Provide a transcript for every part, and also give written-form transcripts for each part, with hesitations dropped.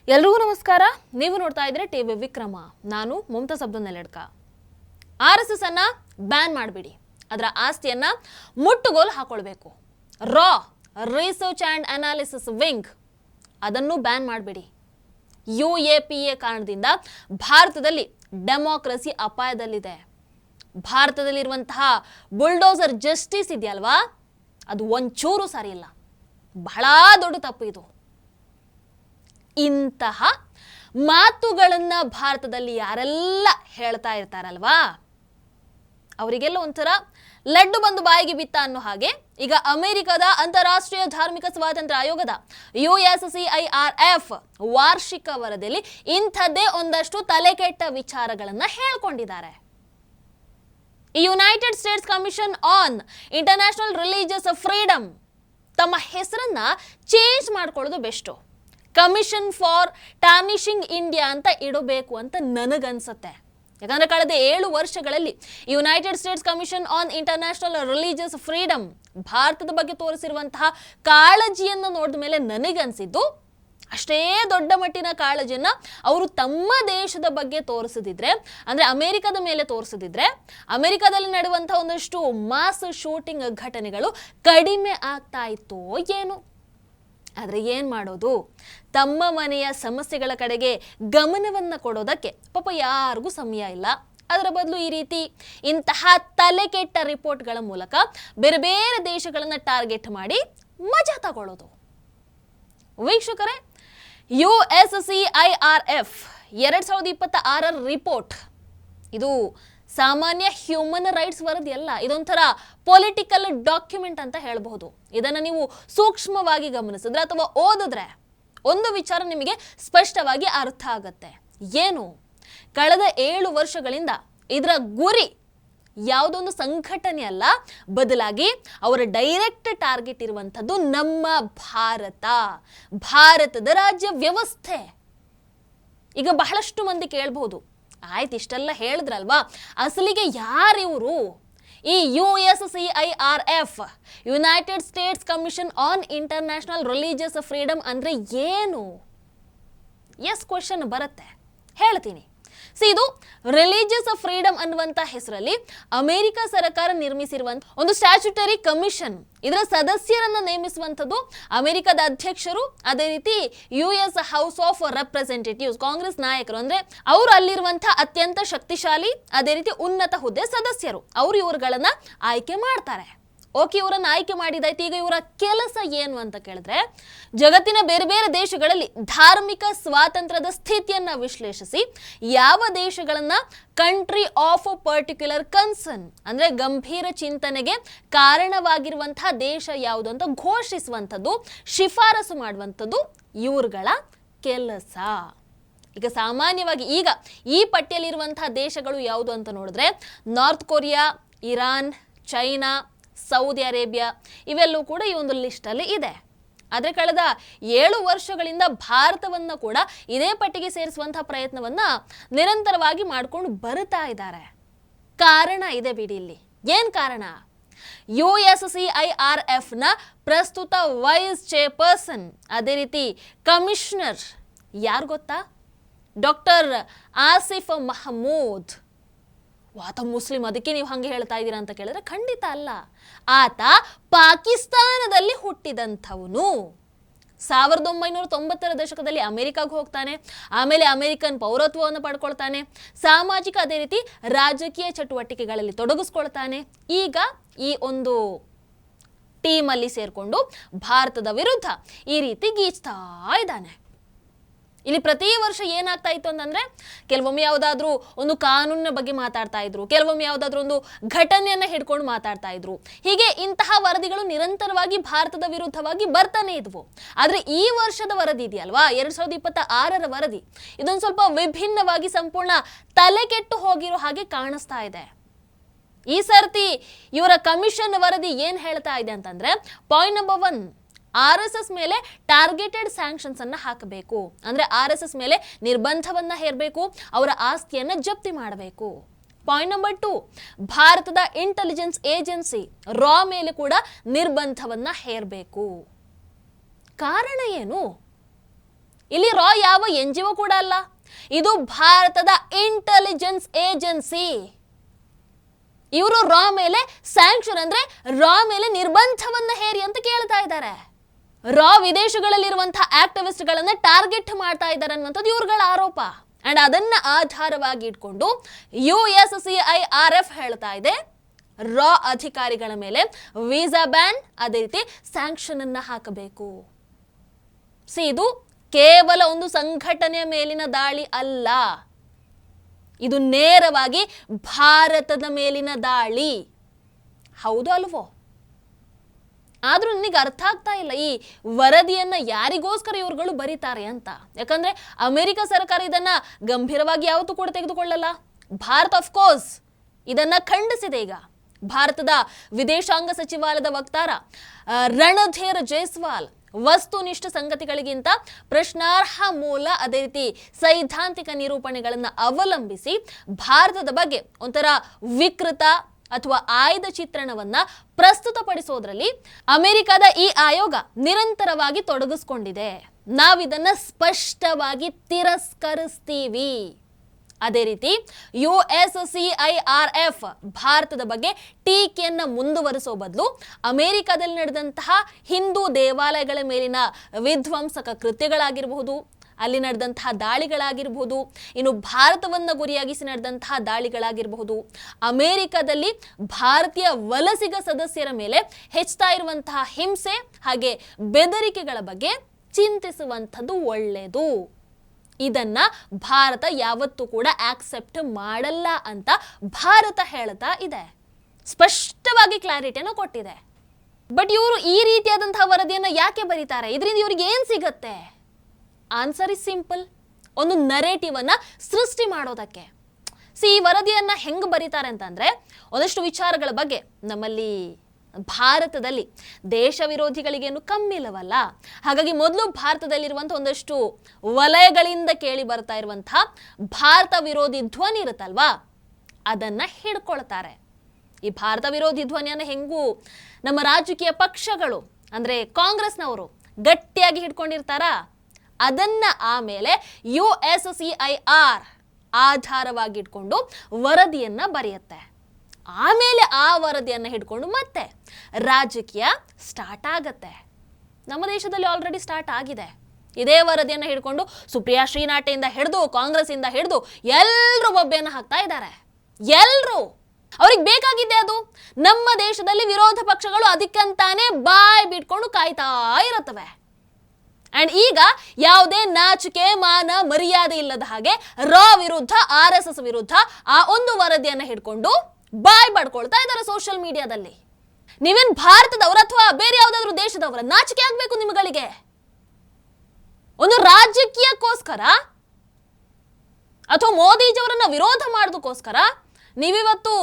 ಎಲ್ರಿಗೂ ನಮಸ್ಕಾರ. ನೀವು ನೋಡ್ತಾ ಇದ್ರೆ ಟಿವಿ ವಿಕ್ರಮ. ನಾನು ಮುಮ್ತಾಜ್ ಅಬ್ದುಲ್ ನೆಲಡ್ಕ. RSS ಅನ್ನ ಬ್ಯಾನ್ ಮಾಡಿಬಿಡಿ, ಅದರ ಆಸ್ತಿಯನ್ನ ಮುಟ್ಟುಗೋಲು ಹಾಕೊಳ್ಬೇಕು. ರಾ ರಿಸರ್ಚ್ ಆ್ಯಂಡ್ ಅನಾಲಿಸಿಸ್ ವಿಂಗ್ ಅದನ್ನು ಬ್ಯಾನ್ ಮಾಡಿಬಿಡಿ. UAPA ಕಾರಣದಿಂದ ಭಾರತದಲ್ಲಿ ಡೆಮೋಕ್ರಸಿ ಅಪಾಯದಲ್ಲಿದೆ. ಭಾರತದಲ್ಲಿರುವಂತಹ ಬುಲ್ಡೋಸರ್ ಜಸ್ಟಿಸ್ ಇದೆಯಲ್ವಾ, ಅದು ಒಂಚೂರು ಸರಿಯಿಲ್ಲ. ಬಹಳ ದೊಡ್ಡ ತಪ್ಪು ಇದು. ಇಂತಹ ಮಾತುಗಳನ್ನು ಭಾರತದಲ್ಲಿ ಯಾರೆಲ್ಲ ಹೇಳ್ತಾ ಇರ್ತಾರಲ್ವಾ, ಅವರಿಗೆಲ್ಲ ಒಂಥರ ಲಡ್ಡು ಬಂದು ಬಾಯಿಗೆ ಬಿತ್ತ ಅನ್ನೋ ಹಾಗೆ ಈಗ ಅಮೆರಿಕದ ಅಂತಾರಾಷ್ಟ್ರೀಯ ಧಾರ್ಮಿಕ ಸ್ವಾತಂತ್ರ್ಯ ಆಯೋಗದ USCIRF ವಾರ್ಷಿಕ ವರದಿಯಲ್ಲಿ ಇಂಥದ್ದೇ ಒಂದಷ್ಟು ತಲೆಕೆಟ್ಟ ವಿಚಾರಗಳನ್ನು ಹೇಳ್ಕೊಂಡಿದ್ದಾರೆ. ಈ United States commission on international religious freedom ತಮ್ಮ ಹೆಸರನ್ನ ಚೇಂಜ್ ಮಾಡ್ಕೊಳ್ಳೋದು ಬೆಸ್ಟು. ಕಮಿಷನ್ ಫಾರ್ ಟಾರ್ನಿಷಿಂಗ್ ಇಂಡಿಯಾ ಅಂತ ಇಡಬೇಕು ಅಂತ ನನಗನ್ಸುತ್ತೆ. ಯಾಕಂದರೆ ಕಳೆದ 7 ವರ್ಷಗಳಲ್ಲಿ United States commission on international religious freedom ಭಾರತದ ಬಗ್ಗೆ ತೋರಿಸಿರುವಂತಹ ಕಾಳಜಿಯನ್ನು ನೋಡಿದ ಮೇಲೆ ನನಗನ್ಸಿದ್ದು, ಅಷ್ಟೇ ದೊಡ್ಡ ಮಟ್ಟಿನ ಕಾಳಜಿಯನ್ನು ಅವರು ತಮ್ಮ ದೇಶದ ಬಗ್ಗೆ ತೋರಿಸದಿದ್ರೆ, ಅಂದರೆ ಅಮೆರಿಕದ ಮೇಲೆ ತೋರಿಸದಿದ್ರೆ, ಅಮೆರಿಕದಲ್ಲಿ ನಡೆಯುವಂಥ ಒಂದಷ್ಟು ಮಾಸ್ ಶೂಟಿಂಗ್ ಘಟನೆಗಳು ಕಡಿಮೆ ಆಗ್ತಾ ಇತ್ತೋ ಏನು. ಆದರೆ ಏನು ಮಾಡೋದು, ತಮ್ಮ ಮನೆಯ ಸಮಸ್ಯೆಗಳ ಕಡೆಗೆ ಗಮನವನ್ನು ಕೊಡೋದಕ್ಕೆ ಪಾಪ ಯಾರಿಗೂ ಸಮಯ ಇಲ್ಲ. ಅದರ ಬದಲು ಈ ರೀತಿ ಇಂತಹ ತಲೆಕೆಟ್ಟ ರಿಪೋರ್ಟ್ಗಳ ಮೂಲಕ ಬೇರೆ ಬೇರೆ ದೇಶಗಳನ್ನು ಟಾರ್ಗೆಟ್ ಮಾಡಿ ಮಜಾ ತಗೊಳ್ಳೋದು. ವೀಕ್ಷಕರೇ, USCIRF 2026 ರಿಪೋರ್ಟ್ ಇದು ಸಾಮಾನ್ಯ ಹ್ಯೂಮನ್ ರೈಟ್ಸ್ ವರದಿ ಅಲ್ಲ, ಇದೊಂಥರ ಪೊಲಿಟಿಕಲ್ ಡಾಕ್ಯುಮೆಂಟ್ ಅಂತ ಹೇಳಬಹುದು. ಇದನ್ನು ನೀವು ಸೂಕ್ಷ್ಮವಾಗಿ ಗಮನಿಸಿದ್ರೆ ಅಥವಾ ಓದಿದ್ರೆ ಒಂದು ವಿಚಾರ ನಿಮಗೆ ಸ್ಪಷ್ಟವಾಗಿ ಅರ್ಥ ಆಗತ್ತೆ. ಏನು, ಕಳೆದ 7 ವರ್ಷಗಳಿಂದ ಇದರ ಗುರಿ ಯಾವುದೊಂದು ಸಂಘಟನೆ ಅಲ್ಲ, ಬದಲಾಗಿ ಅವರ ಡೈರೆಕ್ಟ್ ಟಾರ್ಗೆಟ್ ಇರುವಂಥದ್ದು ನಮ್ಮ ಭಾರತದ ರಾಜ್ಯ ವ್ಯವಸ್ಥೆ. ಈಗ ಬಹಳಷ್ಟು ಮಂದಿ ಕೇಳಬಹುದು, ಆಯ್ತು ಇಷ್ಟೆಲ್ಲ ಹೇಳಿದ್ರಲ್ವಾ, ಅಸಲಿಗೆ ಯಾರಿವರು? ಈ USCIRF United States commission on international religious freedom ಅಂದರೆ ಏನು? ಎಸ್ ಕ್ವೆಶ್ಚನ್ ಬರುತ್ತೆ, ಹೇಳ್ತೀನಿ. ಇದು ರಿಲಿಜಿಯಸ್ ಫ್ರೀಡಮ್ ಅನ್ನುವಂಥ ಹೆಸರಲ್ಲಿ ಅಮೆರಿಕ ಸರ್ಕಾರ ನಿರ್ಮಿಸಿರುವಂಥ ಒಂದು ಸ್ಟ್ಯಾಚ್ಯುಟರಿ ಕಮಿಷನ್. ಇದರ ಸದಸ್ಯರನ್ನು ನೇಮಿಸುವಂಥದ್ದು ಅಮೆರಿಕದ ಅಧ್ಯಕ್ಷರು, ಅದೇ ರೀತಿ US house of representatives Congress ನಾಯಕರು, ಅಂದರೆ ಅವರು ಅಲ್ಲಿರುವಂಥ ಅತ್ಯಂತ ಶಕ್ತಿಶಾಲಿ ಅದೇ ರೀತಿ ಉನ್ನತ ಹುದ್ದೆ ಸದಸ್ಯರು. ಅವರು ಇವ್ರುಗಳನ್ನ ಆಯ್ಕೆ ಮಾಡ್ತಾರೆ. ಓಕೆ, ಇವರನ್ನು ಆಯ್ಕೆ ಮಾಡಿದಾಯ್ತು. ಈಗ ಇವರ ಕೆಲಸ ಏನು ಅಂತ ಕೇಳಿದ್ರೆ, ಜಗತ್ತಿನ ಬೇರೆ ಬೇರೆ ದೇಶಗಳಲ್ಲಿ ಧಾರ್ಮಿಕ ಸ್ವಾತಂತ್ರ್ಯದ ಸ್ಥಿತಿಯನ್ನು ವಿಶ್ಲೇಷಿಸಿ ಯಾವ ದೇಶಗಳನ್ನ ಕಂಟ್ರಿ ಆಫ್ ಪರ್ಟಿಕ್ಯುಲರ್ ಕನ್ಸರ್ನ್ ಅಂದರೆ ಗಂಭೀರ ಚಿಂತನೆಗೆ ಕಾರಣವಾಗಿರುವಂತಹ ದೇಶ ಯಾವುದು ಅಂತ ಘೋಷಿಸುವಂಥದ್ದು, ಶಿಫಾರಸು ಮಾಡುವಂಥದ್ದು ಇವ್ರುಗಳ ಕೆಲಸ. ಈಗ ಸಾಮಾನ್ಯವಾಗಿ ಈಗ ಈ ಪಟ್ಟಿಯಲ್ಲಿರುವಂತಹ ದೇಶಗಳು ಯಾವುದು ಅಂತ ನೋಡಿದ್ರೆ, north Korea, Iran, China, Saudi Arabia ಇವೆಲ್ಲವೂ ಕೂಡ ಈ ಒಂದು ಲಿಸ್ಟಲ್ಲಿ ಇದೆ. ಆದರೆ ಕಳೆದ 7 ವರ್ಷಗಳಿಂದ ಭಾರತವನ್ನು ಕೂಡ ಇದೇ ಪಟ್ಟಿಗೆ ಸೇರಿಸುವಂತಹ ಪ್ರಯತ್ನವನ್ನು ನಿರಂತರವಾಗಿ ಮಾಡಿಕೊಂಡು ಬರ್ತಾ ಇದ್ದಾರೆ. ಕಾರಣ ಇದೆ ಬಿಡಿ ಇಲ್ಲಿ. ಏನು ಕಾರಣ? USCIRFನ ಪ್ರಸ್ತುತ ವೈಸ್ ಚೇರ್ಪರ್ಸನ್ ಅದೇ ರೀತಿ ಕಮಿಷನರ್ ಯಾರು ಗೊತ್ತಾ? ಡಾಕ್ಟರ್ ಆಸಿಫ್ ಮಹಮೂದ್. ಆತ ಮುಸ್ಲಿಂ, ಅದಕ್ಕೆ ನೀವು ಹಾಗೆ ಹೇಳ್ತಾ ಇದ್ದೀರಾ ಅಂತ ಕೇಳಿದ್ರೆ ಖಂಡಿತ ಅಲ್ಲ. ಆತ ಪಾಕಿಸ್ತಾನದಲ್ಲಿ ಹುಟ್ಟಿದಂಥವನು. 1990ರ ದಶಕದಲ್ಲಿ ಅಮೆರಿಕಾಗೆ ಹೋಗ್ತಾನೆ, ಆಮೇಲೆ ಅಮೆರಿಕನ್ ಪೌರತ್ವವನ್ನು ಪಡ್ಕೊಳ್ತಾನೆ, ಸಾಮಾಜಿಕ ಅದೇ ರೀತಿ ರಾಜಕೀಯ ಚಟುವಟಿಕೆಗಳಲ್ಲಿ ತೊಡಗಿಸ್ಕೊಳ್ತಾನೆ. ಈಗ ಈ ಒಂದು ಟೀಮಲ್ಲಿ ಸೇರಿಕೊಂಡು ಭಾರತದ ವಿರುದ್ಧ ಈ ರೀತಿ ಗೀಚ್ತಾ ಇದ್ದಾನೆ. ಇಲ್ಲಿ ಪ್ರತಿ ವರ್ಷ ಏನಾಗ್ತಾ ಇತ್ತು ಅಂತಂದರೆ, ಕೆಲವೊಮ್ಮೆ ಯಾವುದಾದ್ರೂ ಒಂದು ಕಾನೂನಿನ ಬಗ್ಗೆ ಮಾತಾಡ್ತಾ ಇದ್ರು, ಕೆಲವೊಮ್ಮೆ ಯಾವುದಾದ್ರೂ ಒಂದು ಘಟನೆಯನ್ನು ಹಿಡ್ಕೊಂಡು ಮಾತಾಡ್ತಾ ಇದ್ರು. ಹೀಗೆ ಇಂತಹ ವರದಿಗಳು ನಿರಂತರವಾಗಿ ಭಾರತದ ವಿರುದ್ಧವಾಗಿ ಬರ್ತಾನೆ ಇದ್ವು. ಆದರೆ ಈ ವರ್ಷದ ವರದಿ ಇದೆಯಲ್ವಾ, 2026ರ ವರದಿ, ಇದೊಂದು ಸ್ವಲ್ಪ ವಿಭಿನ್ನವಾಗಿ ಸಂಪೂರ್ಣ ತಲೆಕೆಟ್ಟು ಹೋಗಿರೋ ಹಾಗೆ ಕಾಣಿಸ್ತಾ ಇದೆ. ಈ ಸರ್ತಿ ಇವರ ಕಮಿಷನ್ ವರದಿ ಏನು ಹೇಳ್ತಾ ಇದೆ ಅಂತಂದರೆ, ಪಾಯಿಂಟ್ ನಂಬರ್ 1, RSS ಮೇಲೆ ಟಾರ್ಗೆಟೆಡ್ ಸ್ಯಾಂಕ್ಷನ್ಸ್ ಅನ್ನು ಹಾಕಬೇಕು. ಅಂದರೆ RSS ಮೇಲೆ ನಿರ್ಬಂಧವನ್ನು ಹೇರಬೇಕು, ಅವರ ಆಸ್ತಿಯನ್ನು ಜಪ್ತಿ ಮಾಡಬೇಕು. ಪಾಯಿಂಟ್ ನಂಬರ್ 2, ಭಾರತದ ಇಂಟೆಲಿಜೆನ್ಸ್ ಏಜೆನ್ಸಿ ರಾ ಮೇಲೆ ಕೂಡ ನಿರ್ಬಂಧವನ್ನು ಹೇರಬೇಕು. ಕಾರಣ ಏನು? ಇಲ್ಲಿ ರಾ ಯಾವ NGO ಕೂಡ ಅಲ್ಲ, ಇದು ಭಾರತದ ಇಂಟೆಲಿಜೆನ್ಸ್ ಏಜೆನ್ಸಿ. ಇವರು ರಾ ಮೇಲೆ ಸ್ಯಾಂಕ್ಷನ್ ಅಂದ್ರೆ ರಾ ಮೇಲೆ ನಿರ್ಬಂಧವನ್ನ ಹೇರಿ ಅಂತ ಕೇಳ್ತಾ ಇದ್ದಾರೆ. ರಾ ವಿದೇಶಗಳಲ್ಲಿರುವಂತಹ ಆಕ್ಟಿವಿಸ್ಟ್ಗಳನ್ನ ಟಾರ್ಗೆಟ್ ಮಾಡ್ತಾ ಇದ್ದಾರೆ ಅನ್ನುವಂಥದ್ದು ಇವ್ರಗಳ ಆರೋಪ. ಅಂಡ್ ಅದನ್ನ ಆಧಾರವಾಗಿ ಇಟ್ಕೊಂಡು USCIRF ಹೇಳ್ತಾ ಇದೆ ರಾ ಅಧಿಕಾರಿಗಳ ಮೇಲೆ ವೀಸಾ ಬ್ಯಾನ್, ಅದೇ ರೀತಿ ಸ್ಯಾಂಕ್ಷನ್ ಅನ್ನ ಹಾಕಬೇಕು. ಇದು ಕೇವಲ ಒಂದು ಸಂಘಟನೆಯ ಮೇಲಿನ ದಾಳಿ ಅಲ್ಲ, ಇದು ನೇರವಾಗಿ ಭಾರತದ ಮೇಲಿನ ದಾಳಿ. ಹೌದು ಅಲ್ವೋ? ಆದ್ರೂ ನನಗೆ ಅರ್ಥ ಆಗ್ತಾ ಇಲ್ಲ ಈ ವರದಿಯನ್ನ ಯಾರಿಗೋಸ್ಕರ ಇವ್ರುಗಳು ಬರೀತಾರೆ ಅಂತ. ಯಾಕಂದ್ರೆ ಅಮೆರಿಕ ಸರ್ಕಾರ ಇದನ್ನ ಗಂಭೀರವಾಗಿ ಯಾವತ್ತೂ ಕೂಡ ತೆಗೆದುಕೊಳ್ಳಲ್ಲ. ಭಾರತ ಆಫ್ ಕೋರ್ಸ್ ಇದನ್ನ ಖಂಡಿಸಿದೆ. ಈಗ ಭಾರತದ ವಿದೇಶಾಂಗ ಸಚಿವಾಲಯದ ವಕ್ತಾರ ರಣಧೀರ್ ಜೈಸ್ವಾಲ್ ವಸ್ತುನಿಷ್ಠ ಸಂಗತಿಗಳಿಗಿಂತ ಪ್ರಶ್ನಾರ್ಹ ಮೂಲ, ಅದೇ ರೀತಿ ಸೈದ್ಧಾಂತಿಕ ನಿರೂಪಣೆಗಳನ್ನು ಅವಲಂಬಿಸಿ ಭಾರತದ ಬಗ್ಗೆ ಒಂಥರ ವಿಕೃತ ಅಥವಾ ಆಯ್ದ ಚಿತ್ರಣವನ್ನ ಪ್ರಸ್ತುತಪಡಿಸೋದ್ರಲ್ಲಿ ಅಮೆರಿಕದ ಈ ಆಯೋಗ ನಿರಂತರವಾಗಿ ತೊಡಗಿಸ್ಕೊಂಡಿದೆ. ನಾವಿದನ್ನ ಸ್ಪಷ್ಟವಾಗಿ ತಿರಸ್ಕರಿಸ್ತೀವಿ. ಅದೇ ರೀತಿ USCIRF ಭಾರತದ ಬಗ್ಗೆ ಟೀಕೆಯನ್ನ ಮುಂದುವರಿಸೋ ಬದಲು ಅಮೆರಿಕದಲ್ಲಿ ನಡೆದಂತಹ ಹಿಂದೂ ದೇವಾಲಯಗಳ ಮೇಲಿನ ವಿಧ್ವಂಸಕ ಕೃತ್ಯಗಳಾಗಿರಬಹುದು, ಅಲ್ಲಿ ನಡೆದಂತಹ ದಾಳಿಗಳಾಗಿರಬಹುದು, ಇನ್ನು ಭಾರತವನ್ನ ಗುರಿಯಾಗಿಸಿ ನಡೆದಂತಹ ದಾಳಿಗಳಾಗಿರಬಹುದು, ಅಮೆರಿಕದಲ್ಲಿ ಭಾರತೀಯ ವಲಸಿಗ ಸದಸ್ಯರ ಮೇಲೆ ಹೆಚ್ಚುತ್ತಾ ಇರುವಂತಹ ಹಿಂಸೆ ಹಾಗೆ ಬೆದರಿಕೆಗಳ ಬಗ್ಗೆ ಚಿಂತಿಸುವಂಥದ್ದು ಒಳ್ಳೆಯದು. ಇದನ್ನ ಭಾರತ ಯಾವತ್ತೂ ಕೂಡ ಆಕ್ಸೆಪ್ಟ್ ಮಾಡಲ್ಲ ಅಂತ ಭಾರತ ಹೇಳ್ತಾ ಇದೆ, ಸ್ಪಷ್ಟವಾಗಿ ಕ್ಲಾರಿಟಿಯನ್ನು ಕೊಟ್ಟಿದೆ. ಬಟ್ ಇವರು ಈ ರೀತಿಯಾದಂತಹ ವರದಿಯನ್ನ ಯಾಕೆ ಬರೀತಾರೆ? ಇದರಿಂದ ಇವ್ರಿಗೆ ಏನ್ ಸಿಗತ್ತೆ? ಆನ್ಸರ್ ಇಸ್ ಸಿಂಪಲ್, ಒಂದು ನರೇಟಿವ್ ಅನ್ನ ಸೃಷ್ಟಿ ಮಾಡೋದಕ್ಕೆ. ಈ ವರದಿಯನ್ನ ಹೆಂಗ್ ಬರೀತಾರೆ ಅಂತಂದ್ರೆ ಒಂದಷ್ಟು ವಿಚಾರಗಳ ಬಗ್ಗೆ ನಮ್ಮಲ್ಲಿ ಭಾರತದಲ್ಲಿ ದೇಶ ವಿರೋಧಿಗಳಿಗೇನು ಕಮ್ಮಿ ಇಲ್ಲವಲ್ಲ. ಹಾಗಾಗಿ ಮೊದಲು ಭಾರತದಲ್ಲಿರುವಂತಹ ಒಂದಷ್ಟು ವಲಯಗಳಿಂದ ಕೇಳಿ ಬರ್ತಾ ಇರುವಂತಹ ಭಾರತ ವಿರೋಧಿ ಧ್ವನಿ ಇರುತ್ತಲ್ವಾ, ಅದನ್ನ ಹಿಡ್ಕೊಳ್ತಾರೆ. ಈ ಭಾರತ ವಿರೋಧಿ ಧ್ವನಿಯನ್ನ ಹೆಂಗೂ ನಮ್ಮ ರಾಜಕೀಯ ಪಕ್ಷಗಳು ಅಂದ್ರೆ ಕಾಂಗ್ರೆಸ್ನವರು ಗಟ್ಟಿಯಾಗಿ ಹಿಡ್ಕೊಂಡಿರ್ತಾರ, ಅದನ್ನ ಆಮೇಲೆ USCIR ಆಧಾರವಾಗಿಟ್ಕೊಂಡು ವರದಿಯನ್ನ ಬರೆಯುತ್ತೆ. ಆಮೇಲೆ ಆ ವರದಿಯನ್ನ ಹಿಡ್ಕೊಂಡು ಮತ್ತೆ ರಾಜಕೀಯ ಸ್ಟಾರ್ಟ್ ಆಗತ್ತೆ. ನಮ್ಮ ದೇಶದಲ್ಲಿ ಆಲ್ರೆಡಿ ಸ್ಟಾರ್ಟ್ ಆಗಿದೆ. ಇದೇ ವರದಿಯನ್ನ ಹಿಡ್ಕೊಂಡು ಸುಪ್ರಿಯಾ ಶ್ರೀನಾಥೆಯಿಂದ ಹಿಡಿದು ಕಾಂಗ್ರೆಸ್ ಇಂದ ಹಿಡಿದು ಎಲ್ಲರೂ ಬೊಬ್ಬೆಯನ್ನ ಹಾಕ್ತಾ ಇದ್ದಾರೆ. ಎಲ್ರು ಅವ್ರಿಗೆ ಬೇಕಾಗಿದ್ದೆ ಅದು. ನಮ್ಮ ದೇಶದಲ್ಲಿ ವಿರೋಧ ಪಕ್ಷಗಳು ಅದಕ್ಕಂತಾನೆ ಬಾಯ್ ಬಿಟ್ಕೊಂಡು ಕಾಯ್ತಾ ಇರುತ್ತವೆ. ಅಂಡ್ ಈಗ ಯಾವುದೇ ನಾಚಿಕೆ ಮಾನ ಮರ್ಯಾದೆ ಇಲ್ಲದ ಹಾಗೆ ರಾ ವಿರುದ್ಧ RSS ವಿರುದ್ಧ ಆ ಒಂದು ವರದಿಯನ್ನ ಹಿಡ್ಕೊಂಡು ಬಾಯ್ ಬಡ್ಕೊಳ್ತಾ ಇದ್ದಾರೆ ಸೋಷಿಯಲ್ ಮೀಡಿಯಾದಲ್ಲಿ. ನೀವೇನ್ ಭಾರತದವರು ಅಥವಾ ಬೇರೆ ಯಾವ್ದಾದ್ರು ದೇಶದವರ? ನಾಚಿಕೆ ಆಗ್ಬೇಕು ನಿಮ್ಗಳಿಗೆ. ಒಂದು ರಾಜಕೀಯಕ್ಕೋಸ್ಕರ ಅಥವಾ ಮೋದಿಜಿಯವರನ್ನ ವಿರೋಧ ಮಾಡೋದಕ್ಕೋಸ್ಕರ ನೀವಿವತ್ತು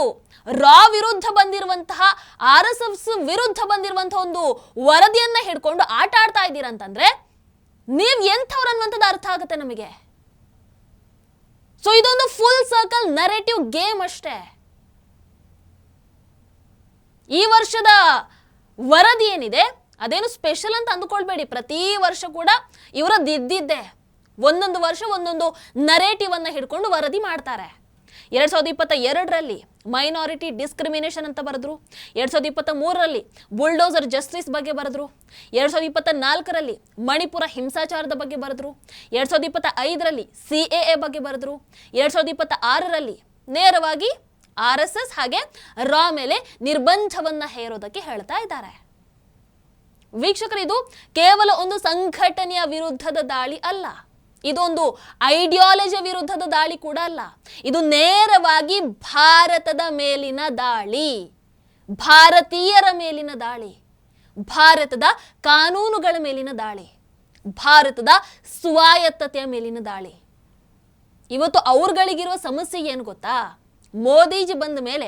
ರಾ ವಿರುದ್ಧ ಬಂದಿರುವಂತಹ RSS ವಿರುದ್ಧ ಬಂದಿರುವಂತಹ ಒಂದು ವರದಿಯನ್ನ ಹಿಡ್ಕೊಂಡು ಆಟ ಆಡ್ತಾ ಇದ್ದೀರಂತಂದ್ರೆ ನೀವ್ ಎಂಥವ್ರು ಅನ್ನುವಂಥದ್ದು ಅರ್ಥ ಆಗುತ್ತೆ ನಮಗೆ. ಇದೊಂದು ಫುಲ್ ಸರ್ಕಲ್ ನರೇಟಿವ್ ಗೇಮ್ ಅಷ್ಟೇ. ಈ ವರ್ಷದ ವರದಿ ಏನಿದೆ ಅದೇನು ಸ್ಪೆಷಲ್ ಅಂತ ಅಂದುಕೊಳ್ಬೇಡಿ. ಪ್ರತಿ ವರ್ಷ ಕೂಡ ಇವರದ್ದಿದ್ದೆ, ಒಂದೊಂದು ವರ್ಷ ಒಂದೊಂದು ನರೇಟಿವ್ ಅನ್ನ ಹಿಡ್ಕೊಂಡು ವರದಿ ಮಾಡ್ತಾರೆ. 2022ರಲ್ಲಿ ಮೈನಾರಿಟಿ ಡಿಸ್ಕ್ರಿಮಿನೇಷನ್ ಅಂತ ಬರೆದ್ರು, 2023ರಲ್ಲಿ ಬುಲ್ಡೋಸರ್ ಜಸ್ಟಿಸ್ ಬಗ್ಗೆ ಬರೆದ್ರು, 2024ರಲ್ಲಿ ಮಣಿಪುರ ಹಿಂಸಾಚಾರದ ಬಗ್ಗೆ ಬರೆದ್ರು, 2025ರಲ್ಲಿ CAA ಬಗ್ಗೆ ಬರೆದ್ರು, 2026ರಲ್ಲಿ ನೇರವಾಗಿ RSS ಹಾಗೆ ರಾ ಮೇಲೆ ನಿರ್ಬಂಧವನ್ನ ಹೇರೋದಕ್ಕೆ ಹೇಳ್ತಾ ಇದ್ದಾರೆ. ವೀಕ್ಷಕರು, ಇದು ಕೇವಲ ಒಂದು ಸಂಘಟನೆಯ ವಿರುದ್ಧದ ದಾಳಿ ಅಲ್ಲ, ಇದೊಂದು ಐಡಿಯಾಲಜಿ ವಿರುದ್ಧದ ದಾಳಿ ಕೂಡ ಅಲ್ಲ. ಇದು ನೇರವಾಗಿ ಭಾರತದ ಮೇಲಿನ ದಾಳಿ, ಭಾರತೀಯರ ಮೇಲಿನ ದಾಳಿ, ಭಾರತದ ಕಾನೂನುಗಳ ಮೇಲಿನ ದಾಳಿ, ಭಾರತದ ಸ್ವಾಯತ್ತತೆಯ ಮೇಲಿನ ದಾಳಿ. ಇವತ್ತು ಅವ್ರಗಳಿಗಿರುವ ಸಮಸ್ಯೆ ಏನು ಗೊತ್ತಾ? ಮೋದಿಜಿ ಬಂದ ಮೇಲೆ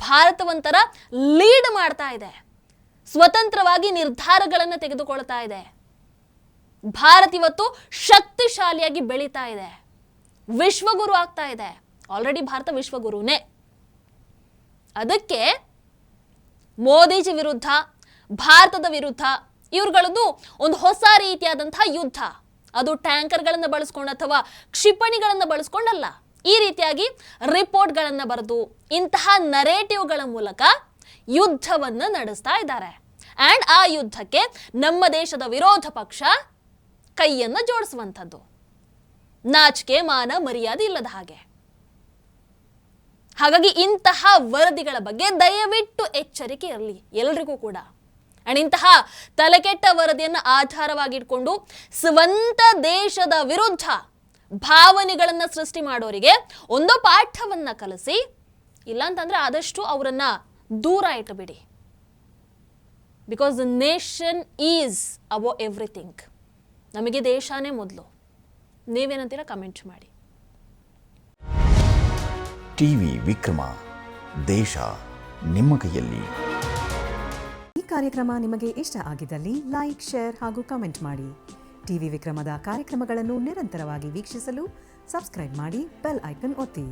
ಭಾರತವಂತರ ಲೀಡ್ ಮಾಡ್ತಾ ಇದೆ, ಸ್ವತಂತ್ರವಾಗಿ ನಿರ್ಧಾರಗಳನ್ನು ತೆಗೆದುಕೊಳ್ತಾ ಇದೆ. ಭಾರತ ಇವತ್ತು ಶಕ್ತಿಶಾಲಿಯಾಗಿ ಬೆಳೀತಾ ಇದೆ, ವಿಶ್ವಗುರು ಆಗ್ತಾ ಇದೆ. ಆಲ್ರೆಡಿ ಭಾರತ ವಿಶ್ವಗುರುನೇ. ಅದಕ್ಕೆ ಮೋದಿಜಿ ವಿರುದ್ಧ, ಭಾರತದ ವಿರುದ್ಧ ಇವ್ರುಗಳದ್ದು ಒಂದು ಹೊಸ ರೀತಿಯಾದಂತಹ ಯುದ್ಧ, ಅದು ಟ್ಯಾಂಕರ್ಗಳನ್ನು ಬಳಸ್ಕೊಂಡು ಅಥವಾ ಕ್ಷಿಪಣಿಗಳನ್ನು ಬಳಸ್ಕೊಂಡಲ್ಲ. ಈ ರೀತಿಯಾಗಿ ರಿಪೋರ್ಟ್ಗಳನ್ನು ಬರೆದು ಇಂತಹ ನರೇಟಿವ್ಗಳ ಮೂಲಕ ಯುದ್ಧವನ್ನು ನಡೆಸ್ತಾ ಇದ್ದಾರೆ. ಆ್ಯಂಡ್ ಆ ಯುದ್ಧಕ್ಕೆ ನಮ್ಮ ದೇಶದ ವಿರೋಧ ಪಕ್ಷ ಕೈಯನ್ನು ಜೋಡಿಸುವಂಥದ್ದು, ನಾಚಿಕೆ ಮಾನ ಮರ್ಯಾದೆ ಇಲ್ಲದ ಹಾಗೆ. ಹಾಗಾಗಿ ಇಂತಹ ವರದಿಗಳ ಬಗ್ಗೆ ದಯವಿಟ್ಟು ಎಚ್ಚರಿಕೆ ಇರಲಿ ಎಲ್ರಿಗೂ ಕೂಡ. ಅಂಡ್ ಇಂತಹ ತಲೆಕೆಟ್ಟ ವರದಿಯನ್ನು ಆಧಾರವಾಗಿಟ್ಕೊಂಡು ಸ್ವಂತ ದೇಶದ ವಿರುದ್ಧ ಭಾವನೆಗಳನ್ನು ಸೃಷ್ಟಿ ಮಾಡೋರಿಗೆ ಒಂದು ಪಾಠವನ್ನ ಕಲಿಸಿ, ಇಲ್ಲಾಂತಂದ್ರೆ ಆದಷ್ಟು ಅವರನ್ನ ದೂರ ಇಟ್ಟುಬಿಡಿ. Because the nation is above everything. ನಮಗೆ ದೇಶನೇ ಮೊದಲು. ನೀವೇನಂತೀರಾ ಕಮೆಂಟ್ ಮಾಡಿ. ಟಿವಿ ವಿಕ್ರಮ, ದೇಶ ನಿಮ್ಮ ಕೈಯಲ್ಲಿ. ಈ ಕಾರ್ಯಕ್ರಮ ನಿಮಗೆ ಇಷ್ಟ ಆಗಿದ್ದಲ್ಲಿ ಲೈಕ್, ಶೇರ್ ಹಾಗೂ ಕಮೆಂಟ್ ಮಾಡಿ. ಟಿವಿ ವಿಕ್ರಮದ ಕಾರ್ಯಕ್ರಮಗಳನ್ನು ನಿರಂತರವಾಗಿ ವೀಕ್ಷಿಸಲು ಸಬ್ಸ್ಕ್ರೈಬ್ ಮಾಡಿ, ಬೆಲ್ ಐಕನ್ ಒತ್ತಿ.